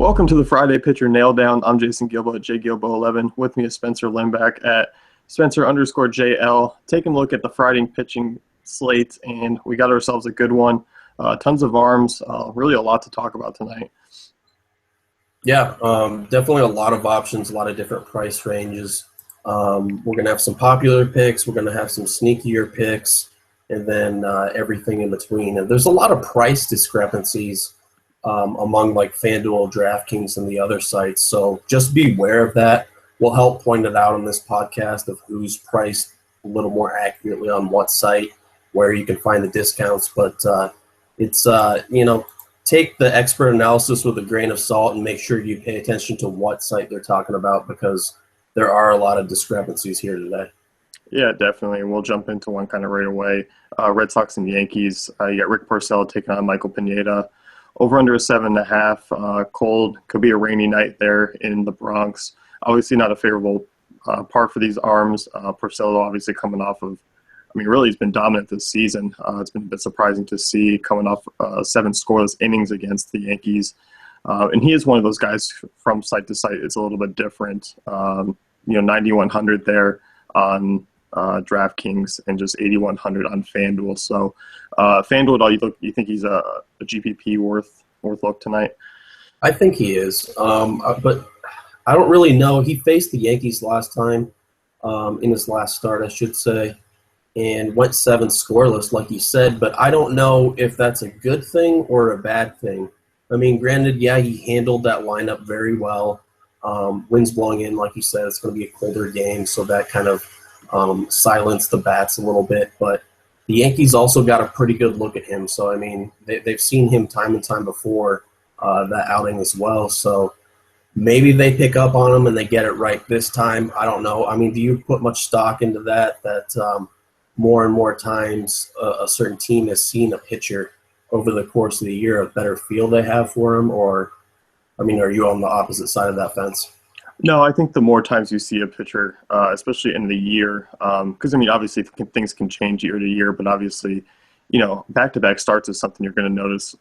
Welcome to the Friday Pitcher Nail Down. I'm Jason Gilbo at JGilbo11. With me is Spencer Limback at Spencer_JL. Taking a look at the Friday pitching slate, and we got ourselves a good one. Tons of arms, really a lot to talk about tonight. Yeah, definitely a lot of options, a lot of different price ranges. We're going to have some popular picks. We're going to have some sneakier picks, and then everything in between. And there's a lot of price discrepancies among like FanDuel, DraftKings, and the other sites. So just be aware of that. We'll help point it out on this podcast of who's priced a little more accurately on what site, where you can find the discounts. But it's, take the expert analysis with a grain of salt and make sure you pay attention to what site they're talking about, because there are a lot of discrepancies here today. Yeah, definitely. We'll jump into one kind of right away. Red Sox and Yankees. You got Rick Porcello taking on Michael Pineda. Over under a 7.5. Cold. Could be a rainy night there in the Bronx. Obviously not a favorable park for these arms. Porcello obviously coming off of, really he's been dominant this season. It's been a bit surprising to see coming off 7 scoreless innings against the Yankees. And he is one of those guys from site to site. It's a little bit different. 9,100 there on DraftKings and just 8,100 on FanDuel. So FanDuel, you think he's a GPP worth look tonight? I think he is, but I don't really know. He faced the Yankees last time, in his last start, I should say, and went 7 scoreless, like you said. But I don't know if that's a good thing or a bad thing. Granted, yeah, he handled that lineup very well. Winds blowing in, like you said, it's going to be a colder game, so that kind of silenced the bats a little bit. But the Yankees also got a pretty good look at him. So, they've seen him time and time before that outing as well. So maybe they pick up on him and they get it right this time. I don't know. Do you put much stock into that more and more times a certain team has seen a pitcher over the course of the year, a better feel they have for him? Or, are you on the opposite side of that fence? No, I think the more times you see a pitcher, especially in the year, because, obviously things can change year to year, but obviously, back-to-back starts is something you're going to notice,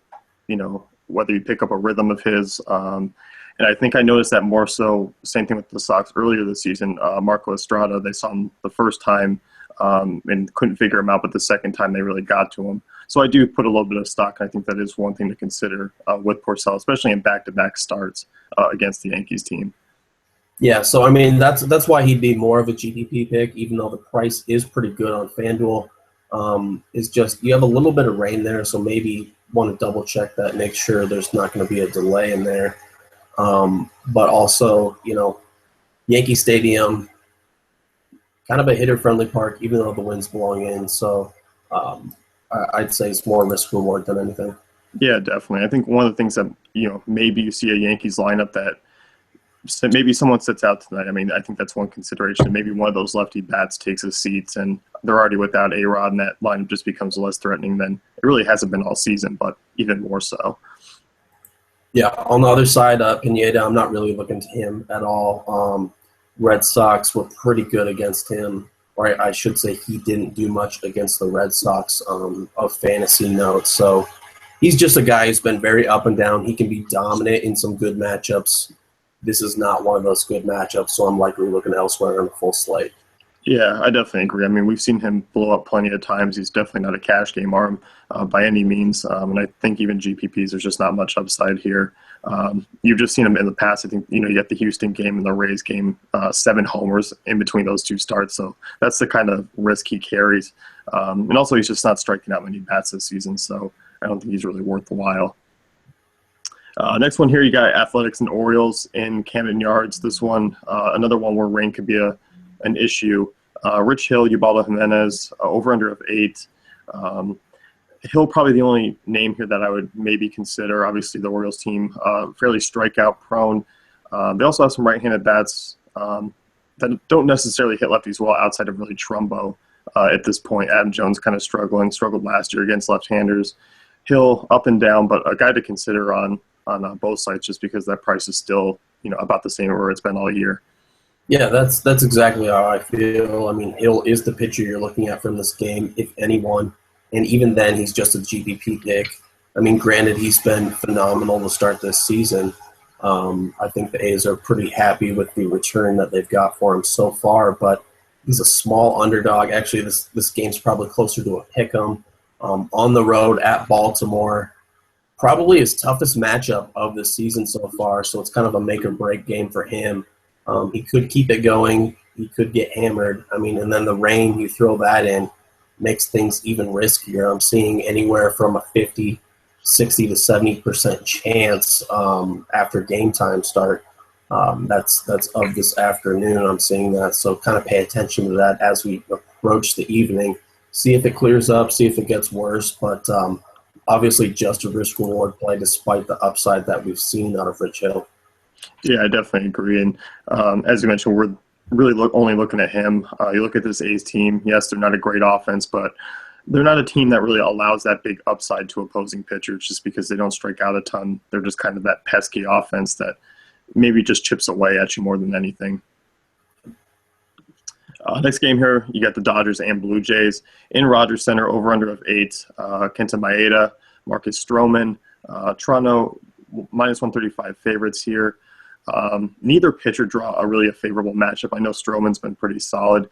whether you pick up a rhythm of his. And I think I noticed that more so, same thing with the Sox earlier this season. Marco Estrada, they saw him the first time and couldn't figure him out, but the second time they really got to him. So I do put a little bit of stock, and I think that is one thing to consider with Porcello, especially in back-to-back starts against the Yankees team. Yeah, so that's why he'd be more of a GPP pick, even though the price is pretty good on FanDuel. It's just you have a little bit of rain there, so maybe want to double check that, make sure there's not going to be a delay in there. But also, Yankee Stadium, kind of a hitter-friendly park, even though the wind's blowing in. So I'd say it's more risk reward than anything. Yeah, definitely. I think one of the things that maybe you see a Yankees lineup that maybe someone sits out tonight. I think that's one consideration. Maybe one of those lefty bats takes his seats, and they're already without A-Rod, and that lineup just becomes less threatening than it really hasn't been all season, but even more so. Yeah, on the other side, Pineda, I'm not really looking to him at all. Red Sox were pretty good against him, or I should say he didn't do much against the Red Sox of fantasy notes. So he's just a guy who's been very up and down. He can be dominant in some good matchups. This is not one of those good matchups, so I'm likely looking elsewhere on a full slate. Yeah, I definitely agree. We've seen him blow up plenty of times. He's definitely not a cash game arm by any means. And I think even GPPs, there's just not much upside here. You've just seen him in the past. I think, you get the Houston game and the Rays game, 7 homers in between those 2 starts. So that's the kind of risk he carries. And also he's just not striking out many bats this season, so I don't think he's really worth the while. Next one here, you got Athletics and Orioles in Camden Yards. This one, another one where rain could be an issue. Rich Hill, Ubaldo Jimenez, over-under of 8. Hill probably the only name here that I would maybe consider. Obviously, the Orioles team, fairly strikeout prone. They also have some right-handed bats that don't necessarily hit lefties well outside of really Trumbo at this point. Adam Jones kind of struggled last year against left-handers. Hill up and down, but a guy to consider on both sides just because that price is still about the same where it's been all year. Yeah, that's exactly how I feel. Hill is the pitcher you're looking at from this game, if anyone. And even then, he's just a GPP pick. Granted, he's been phenomenal to start this season. I think the A's are pretty happy with the return that they've got for him so far, but he's a small underdog. Actually, this game's probably closer to a pick 'em. On the road at Baltimore, probably his toughest matchup of the season so far, so it's kind of a make or break game for him. He could keep it going. He could get hammered. I mean, and then the rain, you throw that in, makes things even riskier. I'm seeing anywhere from a 50, 60 to 70% chance after game time start. That's of this afternoon. I'm seeing that, so kind of pay attention to that as we approach the evening. See if it clears up, see if it gets worse, but obviously just a risk-reward play despite the upside that we've seen out of Rich Hill. Yeah, I definitely agree. And as you mentioned, we're really only looking at him. You look at this A's team. Yes, they're not a great offense, but they're not a team that really allows that big upside to opposing pitchers just because they don't strike out a ton. They're just kind of that pesky offense that maybe just chips away at you more than anything. Next game here, you got the Dodgers and Blue Jays. In Rogers Center, over-under of 8. Kenta Maeda, Marcus Stroman, Toronto, minus 135 favorites here. Neither pitcher draw really a favorable matchup. I know Stroman's been pretty solid.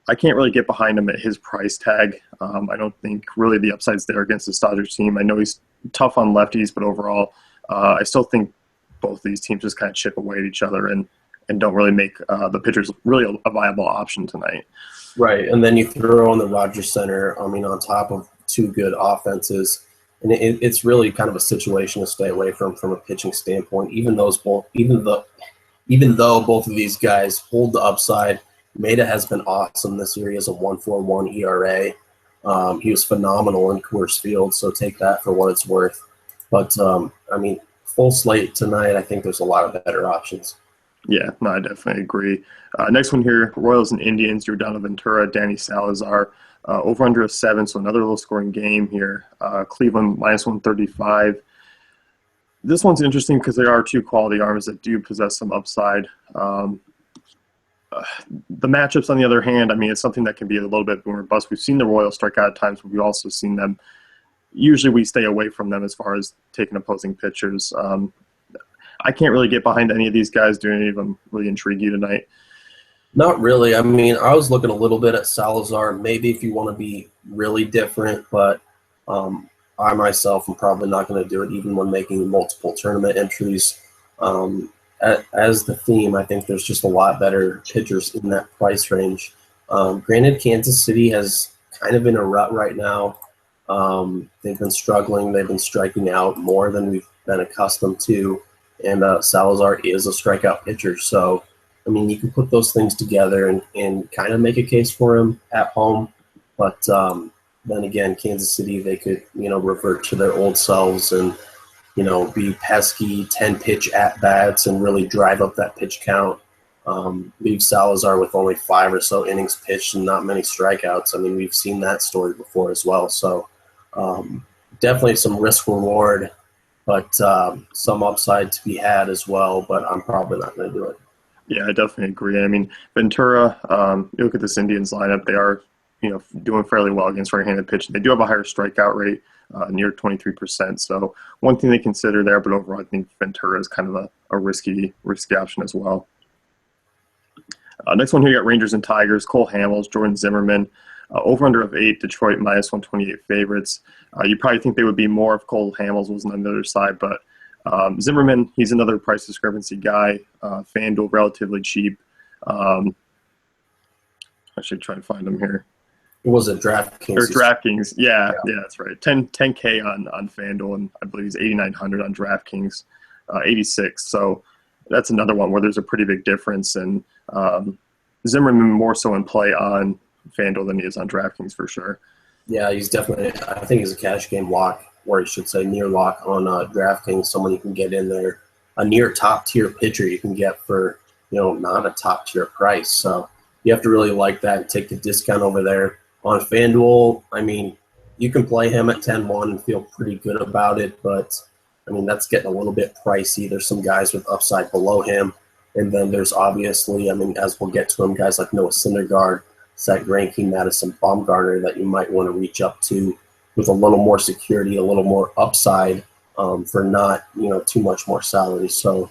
I can't really get behind him at his price tag. I don't think really the upside's there against this Dodgers team. I know he's tough on lefties, but overall, I still think both of these teams just kind of chip away at each other and don't really make the pitchers really a viable option tonight. Right, and then you throw in the Rogers Center, I mean, on top of two good offenses, and it's really kind of a situation to stay away from a pitching standpoint. Even though both of these guys hold the upside, Maeda has been awesome this year. He has a 1.41 ERA. He was phenomenal in Coors Field, so take that for what it's worth. But, I mean, full slate tonight, I think there's a lot of better options. Yeah, no, I definitely agree. Next one here, Royals and Indians, Yordan Ventura, Danny Salazar, over under a 7, so another low-scoring game here. Cleveland, minus 135. This one's interesting because there are two quality arms that do possess some upside. The matchups, on the other hand, I mean, it's something that can be a little bit more robust. We've seen the Royals strike out at times, but we've also seen them. Usually we stay away from them as far as taking opposing pitchers. I can't really get behind any of these guys. Do any of them really intrigue you tonight? Not really. I mean, I was looking a little bit at Salazar, maybe if you want to be really different, but I myself am probably not going to do it even when making multiple tournament entries. As the theme, I think there's just a lot better pitchers in that price range. Granted, Kansas City has kind of in a rut right now. They've been struggling. They've been striking out more than we've been accustomed to. And Salazar is a strikeout pitcher. So, I mean, you can put those things together and kind of make a case for him at home. But then again, Kansas City, they could, revert to their old selves and, be pesky 10-pitch at-bats and really drive up that pitch count. Leave Salazar with only 5 or so innings pitched and not many strikeouts. I mean, we've seen that story before as well. So definitely some risk-reward, but some upside to be had as well, but I'm probably not going to do it. Yeah, I definitely agree. I mean, Ventura, you look at this Indians lineup, they are, doing fairly well against right-handed pitching. They do have a higher strikeout rate, near 23%. So one thing they consider there, but overall I think Ventura is kind of a risky option as well. Next one here, you got Rangers and Tigers, Cole Hamels, Jordan Zimmerman, over under of 8, Detroit minus 128 favorites. You probably think they would be more if Cole Hamels was on the other side, but Zimmerman, he's another price discrepancy guy. FanDuel, relatively cheap. I should try to find him here. It was a DraftKings. Or DraftKings, yeah, that's right. 10K on FanDuel, and I believe he's 8,900 on DraftKings, 86. So that's another one where there's a pretty big difference, and Zimmerman more so in play on FanDuel than he is on DraftKings for sure. Yeah, he's definitely, I think he's a cash game lock, or I should say near lock on DraftKings, someone you can get in there, a near top-tier pitcher you can get for, not a top-tier price. So you have to really like that and take the discount over there. On FanDuel, I mean, you can play him at 10-1 and feel pretty good about it, but, I mean, that's getting a little bit pricey. There's some guys with upside below him, and then there's obviously, I mean, as we'll get to him, guys like Noah Syndergaard, Zach Greinke, Madison Bumgarner that you might want to reach up to with a little more security, a little more upside for not, too much more salary. So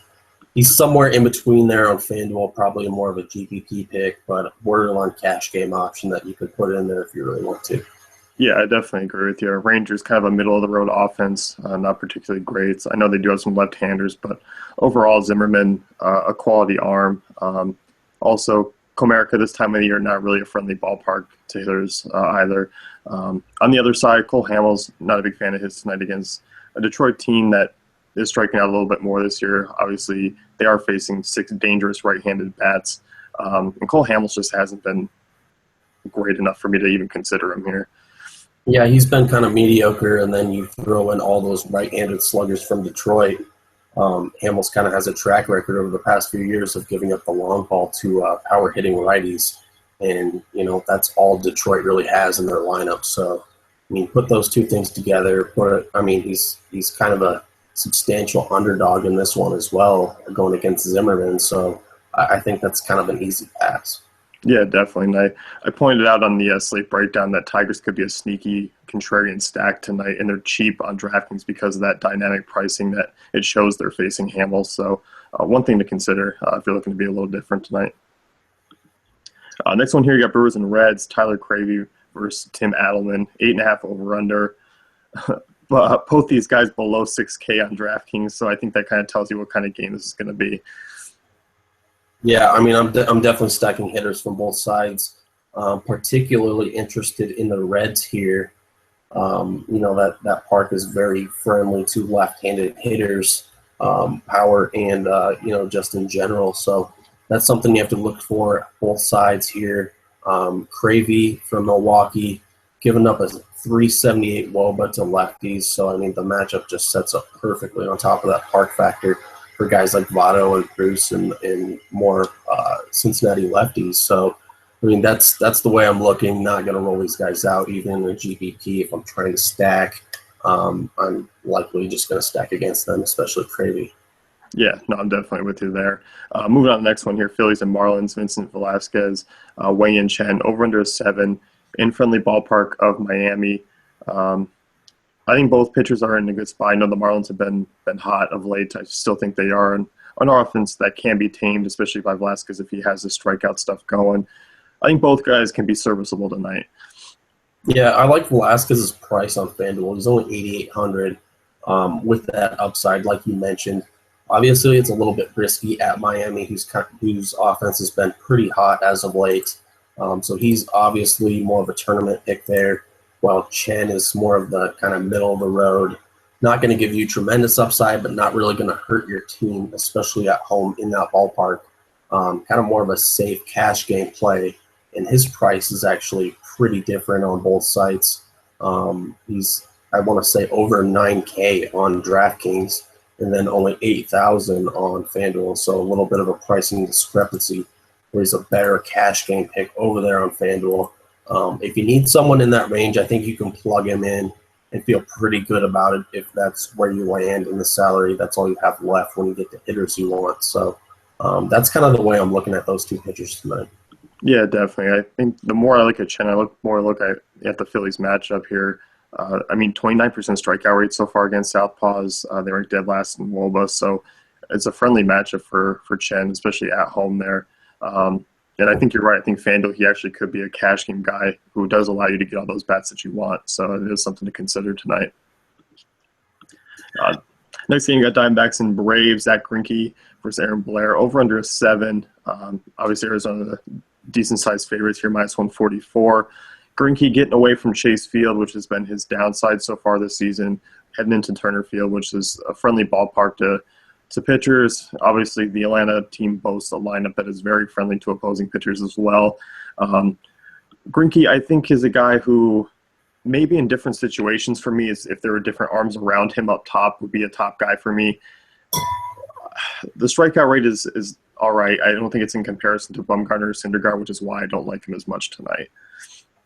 He's somewhere in between there on FanDuel, probably more of a GPP pick, but borderline cash game option that you could put in there if you really want to. Yeah, I definitely agree with you. Rangers kind of a middle of the road offense, not particularly great. I know they do have some left-handers, but overall Zimmerman, a quality arm. Also, Comerica this time of the year, not really a friendly ballpark to hitters either. On the other side, Cole Hamels, not a big fan of his tonight against a Detroit team that is striking out a little bit more this year. Obviously, they are facing 6 dangerous right-handed bats, and Cole Hamels just hasn't been great enough for me to even consider him here. Yeah, he's been kind of mediocre, and then you throw in all those right-handed sluggers from Detroit. Hamels kind of has a track record over the past few years of giving up the long ball to power-hitting righties, and that's all Detroit really has in their lineup. So, I mean, put those two things together. He's kind of a substantial underdog in this one as well, going against Zimmerman. So, I think that's kind of an easy pass. Yeah, definitely. And I pointed out on the slate breakdown that Tigers could be a sneaky contrarian stack tonight, and they're cheap on DraftKings because of that dynamic pricing that it shows they're facing Hamels. So one thing to consider if you're looking to be a little different tonight. Next one here, you got Brewers and Reds, Tyler Cravey versus Tim Adelman, 8.5 over-under. But both these guys below 6K on DraftKings, so I think that kind of tells you what kind of game this is going to be. Yeah, I mean, I'm definitely stacking hitters from both sides. Particularly interested in the Reds here. That park is very friendly to left-handed hitters, power, and just in general. So that's something you have to look for both sides here. Cravey from Milwaukee, giving up a 378 WOBA to lefties. So I mean, the matchup just sets up perfectly on top of that park factor for guys like Votto and Bruce and more Cincinnati lefties. So, I mean, that's the way I'm looking. Not going to roll these guys out, even in a GPP. If I'm trying to stack, I'm likely just going to stack against them, especially Cravey. Yeah, no, I'm definitely with you there. Moving on to the next one here, Phillies and Marlins, Vincent Velasquez, Wei-Yin Chen, over under 7, in friendly ballpark of Miami. I think both pitchers are in a good spot. I know the Marlins have been hot of late. I still think they are an offense that can be tamed, especially by Velasquez if he has the strikeout stuff going. I think both guys can be serviceable tonight. Yeah, I like Velasquez's price on FanDuel. He's only 8,800 with that upside, like you mentioned. Obviously, it's a little bit risky at Miami, whose offense has been pretty hot as of late. So he's obviously more of a tournament pick there, while Chen is more of the kind of middle of the road. Not going to give you tremendous upside, but not really going to hurt your team, especially at home in that ballpark. Kind of more of a safe cash game play, and his price is actually pretty different on both sites. He's, I want to say, over 9K on DraftKings, and then only 8,000 on FanDuel, so a little bit of a pricing discrepancy, where he's a better cash game pick over there on FanDuel. If you need someone in that range, I think you can plug him in and feel pretty good about it if that's where you land in the salary. That's all you have left when you get the hitters you want. So that's kind of the way I'm looking at those two pitchers tonight. Yeah, definitely. I think the more I look at Chen, I look at the Phillies matchup here. 29% strikeout rate so far against Southpaws. They ranked dead last in WOBA, so it's a friendly matchup for Chen, especially at home there. And I think you're right. I think FanDuel, he actually could be a cash game guy who does allow you to get all those bats that you want. So it is something to consider tonight. Next game, you got Diamondbacks and Braves. Zach Greinke versus Aaron Blair. Over under 7. Obviously, Arizona, the decent-sized favorites here, minus 144. Greinke getting away from Chase Field, which has been his downside so far this season, heading into Turner Field, which is a friendly ballpark to pitchers. Obviously, the Atlanta team boasts a lineup that is very friendly to opposing pitchers as well. Greinke, I think, is a guy who maybe in different situations for me, is if there were different arms around him up top, would be a top guy for me. The strikeout rate is all right. I don't think it's in comparison to Bumgarner or Syndergaard, which is why I don't like him as much tonight.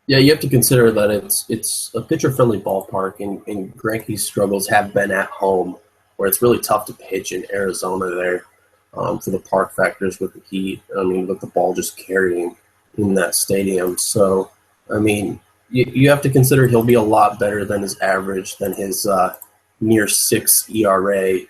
Yeah, you have to consider that it's a pitcher-friendly ballpark, and Greinke's struggles have been at home, where it's really tough to pitch in Arizona there for the park factors with the heat. I mean, with the ball just carrying in that stadium. So, I mean, you have to consider he'll be a lot better than his average, than his near 6 ERA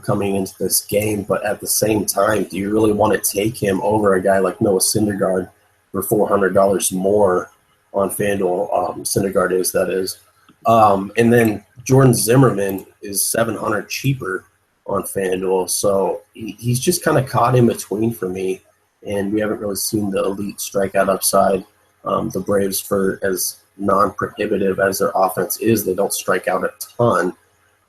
coming into this game. But at the same time, do you really want to take him over a guy like Noah Syndergaard for $400 more on FanDuel? Syndergaard is, that is. And then Jordan Zimmerman is $700 cheaper on FanDuel. So he's just kind of caught in between for me. And we haven't really seen the elite strikeout upside. The Braves, for as non-prohibitive as their offense is, they don't strike out a ton.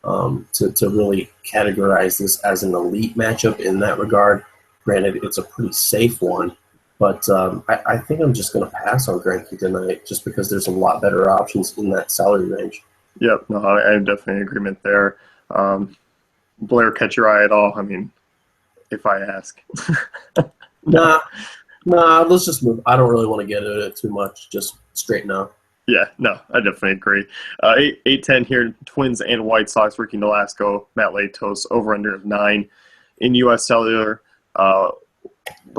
To really categorize this as an elite matchup in that regard. Granted, it's a pretty safe one, but I think I'm just going to pass on Greinke tonight just because there's a lot better options in that salary range. Yep, no, I'm definitely in agreement there. Blair, catch your eye at all? I mean, if I ask. Nah, let's just move. I don't really want to get into it too much. Just straighten out. Yeah, no, I definitely agree. 8-10 here, Twins and White Sox, Ricky Nolasco, Matt Latos, over-under of 9. In U.S. Cellular, the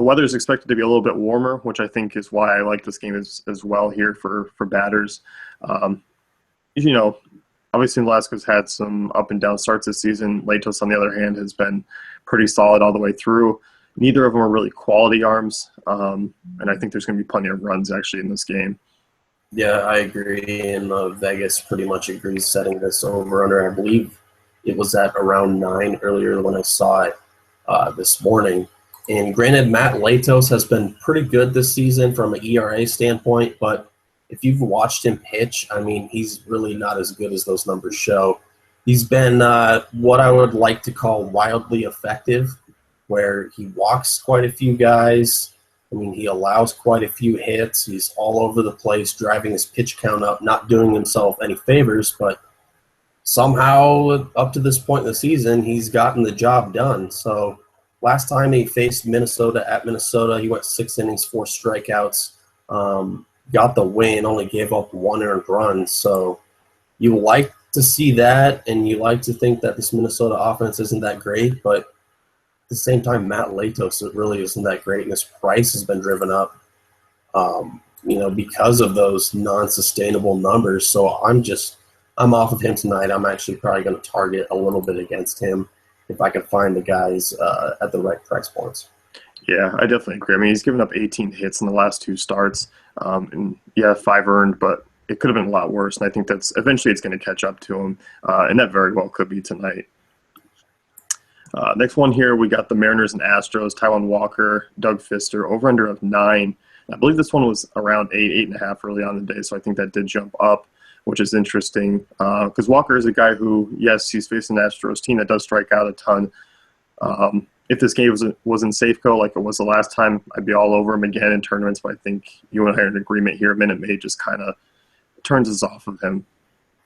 weather is expected to be a little bit warmer, which I think is why I like this game as well here for batters. Obviously Nolasco's had some up and down starts this season. Latos, on the other hand, has been pretty solid all the way through. Neither of them are really quality arms, and I think there's going to be plenty of runs actually in this game. Yeah, I agree, and Vegas pretty much agrees setting this over-under. I believe it was at around 9 earlier when I saw it this morning. And granted, Matt Latos has been pretty good this season from an ERA standpoint, but if you've watched him pitch, I mean, he's really not as good as those numbers show. He's been what I would like to call wildly effective, where he walks quite a few guys. I mean, he allows quite a few hits. He's all over the place, driving his pitch count up, not doing himself any favors, but somehow up to this point in the season, he's gotten the job done. So last time he faced Minnesota at Minnesota, he went 6 innings, 4 strikeouts, got the win, only gave up 1 earned run. So you like to see that, and you like to think that this Minnesota offense isn't that great, but at the same time, Matt Latos, it really isn't that great, and his price has been driven up, because of those non-sustainable numbers. So I'm off of him tonight. I'm actually probably going to target a little bit against him if I can find the guys at the right price points. Yeah, I definitely agree. I mean, he's given up 18 hits in the last 2 starts, and 5 earned, but it could have been a lot worse. And I think that's eventually it's going to catch up to him, and that very well could be tonight. Next one here, we got the Mariners and Astros, Taijuan Walker, Doug Fister, over-under of 9. I believe this one was around 8.5 early on in the day, so I think that did jump up, which is interesting because Walker is a guy who, yes, he's facing an Astros team that does strike out a ton. If this game was in Safeco like it was the last time, I'd be all over him again in tournaments, but I think you and I are in agreement here. Minute Maid just kind of turns us off of him.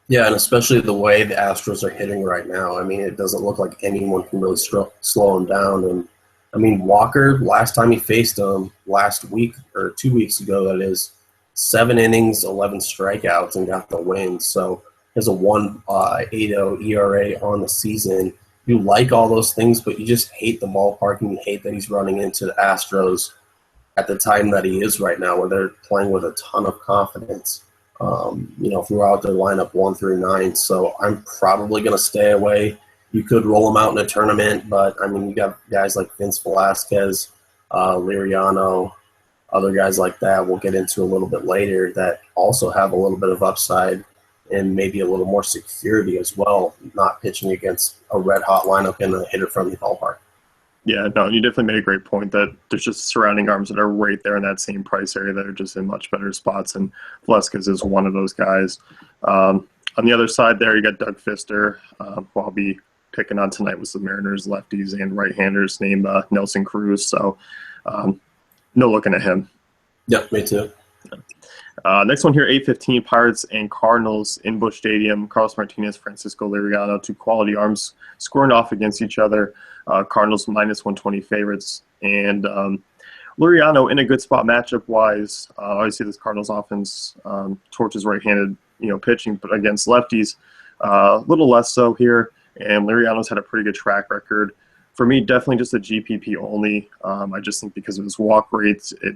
Yeah, and especially the way the Astros are hitting right now. I mean, it doesn't look like anyone can really slow him down. And, I mean, Walker, last time he faced him last week, or 2 weeks ago, that is, 7 innings, 11 strikeouts, and got the win. So he has a 1.80 ERA on the season. You like all those things, but you just hate the ballpark, and you hate that he's running into the Astros at the time that he is right now, where they're playing with a ton of confidence. Throughout their lineup 1 through 9. So I'm probably going to stay away. You could roll them out in a tournament, but I mean, you got guys like Vince Velasquez, Liriano, other guys like that we'll get into a little bit later that also have a little bit of upside and maybe a little more security as well, not pitching against a red-hot lineup in a hitter-friendly ballpark. Yeah, no, you definitely made a great point that there's just surrounding arms that are right there in that same price area that are just in much better spots, and Velasquez is one of those guys. On the other side there, you got Doug Fister, who I'll be picking on tonight with the Mariners lefties and right-handers named Nelson Cruz, so no looking at him. Yep, me too. Next one here, 8:15, Pirates and Cardinals in Busch Stadium. Carlos Martinez, Francisco Liriano, 2 quality arms scoring off against each other. Cardinals minus 120 favorites. And Liriano in a good spot matchup-wise. Obviously, this Cardinals offense torches right-handed pitching, but against lefties, a little less so here. And Liriano's had a pretty good track record. For me, definitely just a GPP only. I just think because of his walk rates, it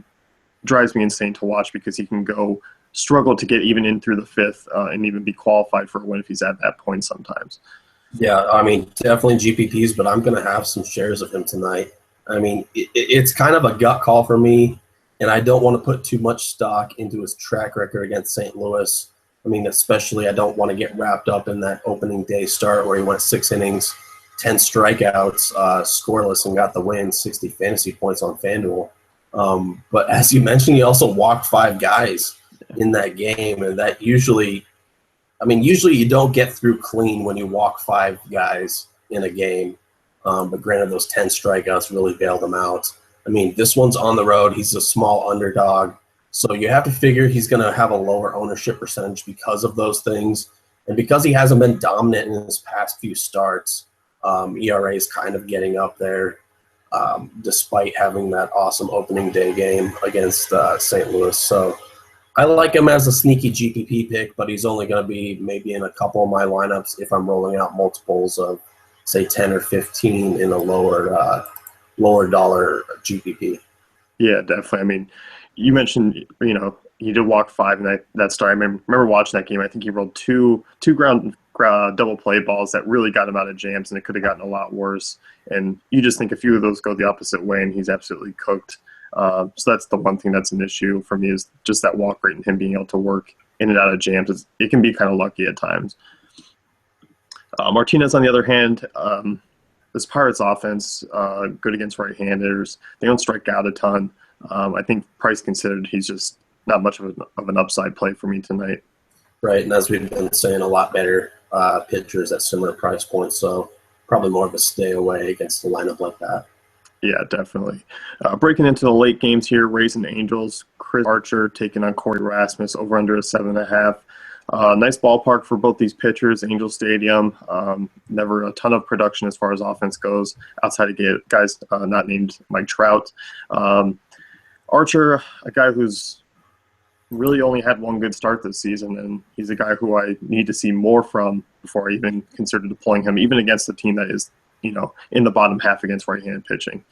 drives me insane to watch because he can struggle to get even in through the 5th and even be qualified for a win if he's at that point sometimes. Yeah, I mean, definitely GPPs, but I'm going to have some shares of him tonight. I mean, it's kind of a gut call for me, and I don't want to put too much stock into his track record against St. Louis. I mean, especially I don't want to get wrapped up in that opening day start where he went 6 innings, 10 strikeouts, scoreless, and got the win, 60 fantasy points on FanDuel. But as you mentioned, he also walked 5 guys in that game, and that usually you don't get through clean when you walk 5 guys in a game. But granted, those 10 strikeouts really bailed him out. I mean, this one's on the road. He's a small underdog. So you have to figure he's going to have a lower ownership percentage because of those things. And because he hasn't been dominant in his past few starts, ERA is kind of getting up there despite having that awesome opening day game against St. Louis. So I like him as a sneaky GPP pick, but he's only going to be maybe in a couple of my lineups if I'm rolling out multiples of, say, 10 or 15 in a lower dollar GPP. Yeah, definitely. I mean, you mentioned, he did walk 5 in that start. I remember watching that game. I think he rolled two ground double play balls that really got him out of jams, and it could have gotten a lot worse. And you just think a few of those go the opposite way, and he's absolutely cooked. So that's the one thing that's an issue for me is just that walk rate and him being able to work in and out of jams. It can be kind of lucky at times. Martinez, on the other hand, this Pirates offense, good against right-handers. They don't strike out a ton. I think price considered, he's just not much of an upside play for me tonight. Right, and as we've been saying, a lot better pitchers at similar price points, so probably more of a stay away against a lineup like that. Yeah, definitely. Breaking into the late games here, Rays and Angels. Chris Archer taking on Corey Rasmus over under a 7.5. Nice ballpark for both these pitchers, Angel Stadium. Never a ton of production as far as offense goes outside of guys not named Mike Trout. Archer, a guy who's really only had one good start this season, and he's a guy who I need to see more from before I even consider deploying him, even against a team that is, in the bottom half against right-handed pitching.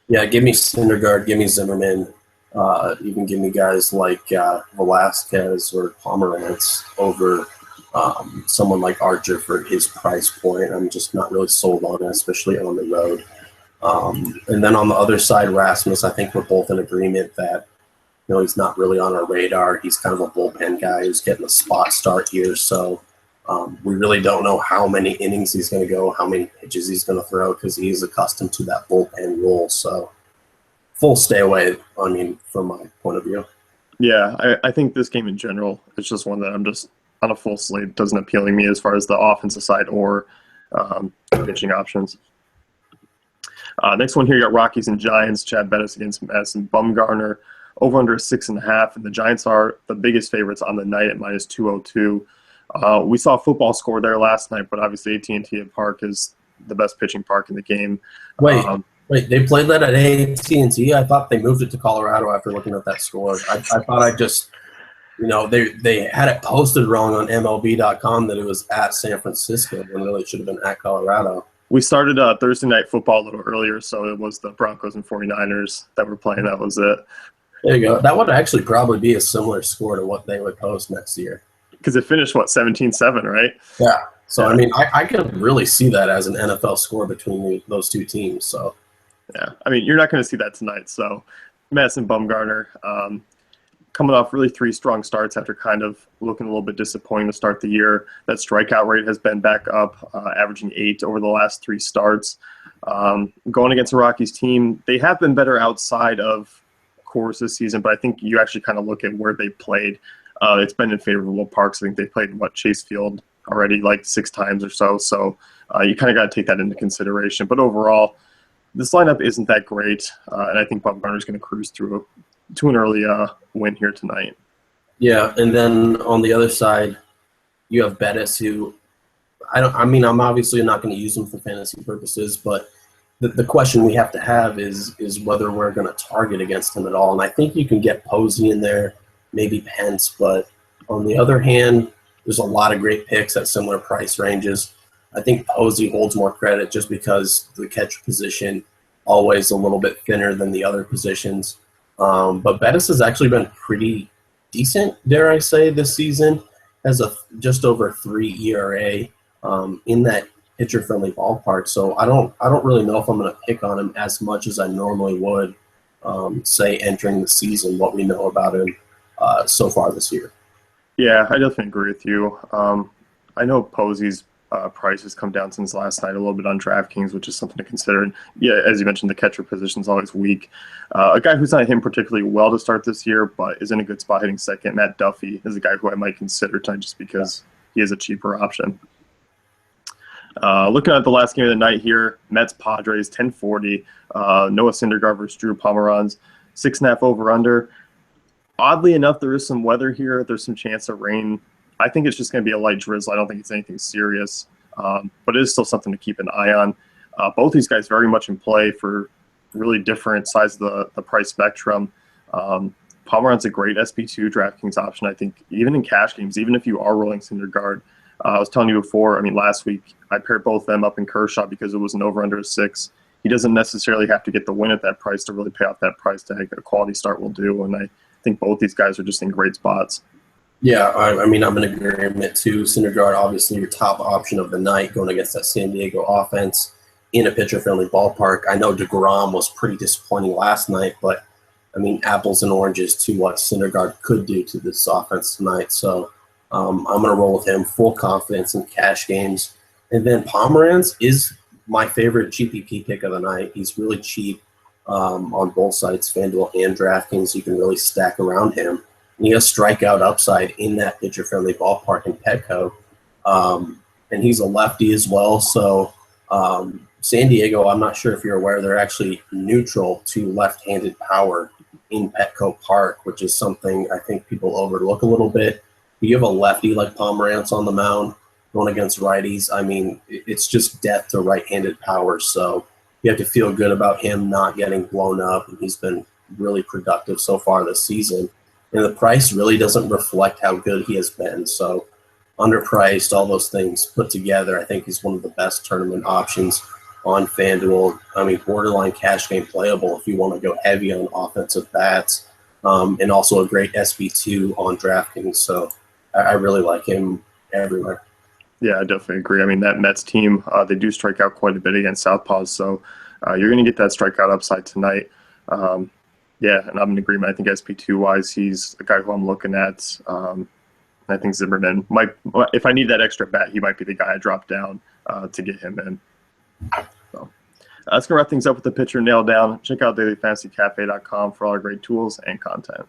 Yeah, give me Syndergaard, give me Zimmerman, even give me guys like Velasquez or Pomerantz over someone like Archer for his price point. I'm just not really sold on it, especially on the road. And then on the other side, Rasmus, I think we're both in agreement that he's not really on our radar. He's kind of a bullpen guy who's getting a spot start here. So we really don't know how many innings he's going to go, how many pitches he's going to throw because he's accustomed to that bullpen role. So full stay away, from my point of view. Yeah, I think this game in general is just one that I'm just on a full slate. Doesn't appeal to me as far as the offensive side or pitching options. Next one here, you got Rockies and Giants. Chad Bettis against Madison Bumgarner. Over under 6.5, and the Giants are the biggest favorites on the night at minus 202. We saw a football score there last night, but obviously AT&T Park is the best pitching park in the game. Wait, they played that at AT&T? I thought they moved it to Colorado after looking at that score. I thought they had it posted wrong on MLB.com that it was at San Francisco when really it should have been at Colorado. We started Thursday Night Football a little earlier, so it was the Broncos and 49ers that were playing. That was it. There you go. That would actually probably be a similar score to what they would post next year. Because it finished, 17-7, right? Yeah. So, yeah. I could really see that as an NFL score between those two teams. So, yeah. You're not going to see that tonight. So, Madison Bumgarner coming off really 3 strong starts after kind of looking a little bit disappointing to start the year. That strikeout rate has been back up, averaging 8 over the last 3 starts. Going against the Rockies team, they have been better outside of course this season, but I think you actually kind of look at where they played. It's been in favorable parks. I think they played Chase Field already like 6 times or so. So you kind of got to take that into consideration. But overall, this lineup isn't that great, and I think Bumgarner is going to cruise through to an early win here tonight. Yeah, and then on the other side, you have Bettis, who I'm obviously not going to use him for fantasy purposes, but the question we have to have is whether we're going to target against him at all. And I think you can get Posey in there, maybe Pence. But on the other hand, there's a lot of great picks at similar price ranges. I think Posey holds more credit just because the catcher position always a little bit thinner than the other positions. But Bettis has actually been pretty decent, dare I say, this season. Has a just over 3 ERA in that pitcher-friendly ballpark. So I don't really know if I'm going to pick on him as much as I normally would, say entering the season. What we know about him so far this year. Yeah, I definitely agree with you. I know Posey's price has come down since last night a little bit on DraftKings, which is something to consider. And yeah, as you mentioned, the catcher position is always weak. A guy who's not hitting particularly well to start this year, but is in a good spot hitting second, Matt Duffy, is a guy who I might consider tonight just because he is a cheaper option. Looking at the last game of the night here, Mets Padres 1040. Noah Syndergaard versus Drew Pomeranz, 6.5 over under. Oddly enough, there is some weather here. There's some chance of rain. I think it's just going to be a light drizzle. I don't think it's anything serious, but it is still something to keep an eye on. Both these guys very much in play for really different sides of the price spectrum. Pomeranz's a great SP2 DraftKings option. I think even in cash games, even if you are rolling Syndergaard, I was telling you before, I mean, last week I paired both of them up in Kershaw because it was an over-under of 6. He doesn't necessarily have to get the win at that price to really pay off that price tag. A quality start will do, and I think both these guys are just in great spots. Yeah, I mean, I'm in agreement too. Syndergaard, obviously your top option of the night going against that San Diego offense in a pitcher-friendly ballpark. I know DeGrom was pretty disappointing last night, but, I mean, apples and oranges to what Syndergaard could do to this offense tonight. So I'm going to roll with him, full confidence in cash games. And then Pomeranz is my favorite GPP pick of the night. He's really cheap on both sides, FanDuel and DraftKings. You can really stack around him. And he has strikeout upside in that pitcher-friendly ballpark in Petco. And he's a lefty as well. So San Diego, I'm not sure if you're aware, they're actually neutral to left-handed power in Petco Park, which is something I think people overlook a little bit. But you have a lefty like Pomeranz on the mound going against righties. I mean, it's just death to right-handed power. So you have to feel good about him not getting blown up. And he's been really productive so far this season. And the price really doesn't reflect how good he has been. So underpriced, all those things put together, I think he's one of the best tournament options on FanDuel. I mean, borderline cash game playable if you want to go heavy on offensive bats, and also a great SB2 on DraftKings. So I really like him everywhere. Yeah, I definitely agree. I mean, that Mets team, they do strike out quite a bit against Southpaws, so you're going to get that strikeout upside tonight. Yeah, and I'm in agreement. I think SP2-wise, he's a guy who I'm looking at. I think Zimmerman might, if I need that extra bat, he might be the guy I drop down to get him in. So that's going to wrap things up with the pitcher nail down. Check out dailyfantasycafe.com for all our great tools and content.